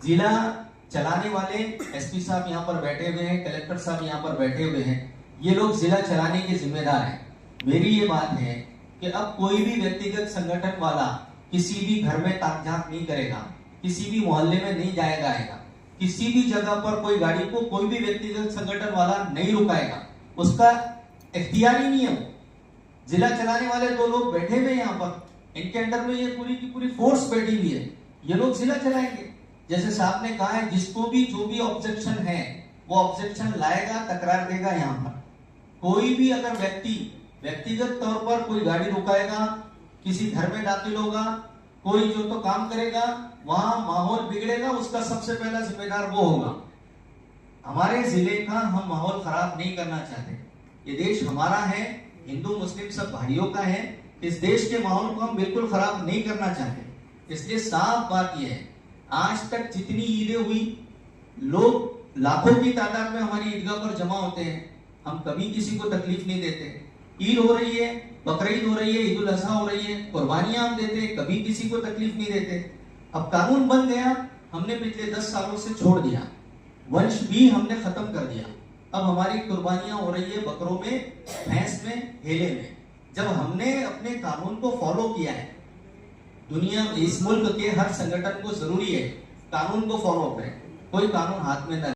जिला चलाने वाले एसपी साहब यहाँ पर बैठे हुए हैं, कलेक्टर साहब यहाँ पर बैठे हुए हैं, ये लोग जिला चलाने के जिम्मेदार हैं। मेरी ये बात है कि अब कोई भी व्यक्तिगत संगठन वाला किसी भी घर में ताक-झांक नहीं करेगा, किसी भी मोहल्ले में नहीं जाएगा आएगा, किसी भी जगह पर कोई गाड़ी को कोई भी व्यक्तिगत संगठन वाला नहीं रुकाएगा, उसका इख्तियार ही नहीं है। जिला चलाने वाले दो लोग बैठे हुए यहाँ पर, इनके अंडर में ये पूरी की पूरी फोर्स बैठी हुई है, ये लोग जिला चलाएंगे। जैसे साहब ने कहा है, जिसको भी जो भी ऑब्जेक्शन है वो ऑब्जेक्शन लाएगा, तकरार देगा। यहाँ पर कोई भी अगर व्यक्तिगत तौर पर कोई गाड़ी रुकाएगा, किसी घर में दाखिल होगा, कोई जो तो काम करेगा, वहां माहौल बिगड़ेगा, उसका सबसे पहला जिम्मेदार वो होगा। हमारे जिले का हम माहौल खराब नहीं करना चाहते। ये देश हमारा है, हिंदू मुस्लिम सब भाइयों का है। इस देश के माहौल को हम बिल्कुल खराब नहीं करना चाहते। इसलिए साफ बात यह है, आज तक जितनी ईदें हुई, लोग लाखों की तादाद में हमारी ईदगाह पर जमा होते हैं, हम कभी किसी को तकलीफ नहीं देते। ईद हो रही है, बकरीद हो रही है, ईद उल अजहा हो रही है, कुर्बानियां हम देते हैं, कभी किसी को तकलीफ नहीं देते। अब कानून बन गया, हमने पिछले 10 सालों से छोड़ दिया, वंश भी हमने खत्म कर दिया। अब हमारी कुर्बानियां हो रही है बकरों में, भैंस में, हेले में। जब हमने अपने कानून को फॉलो किया है, दुनिया में इस मुल्क के हर संगठन को जरूरी है कानून को फॉलो करें, कोई कानून हाथ में न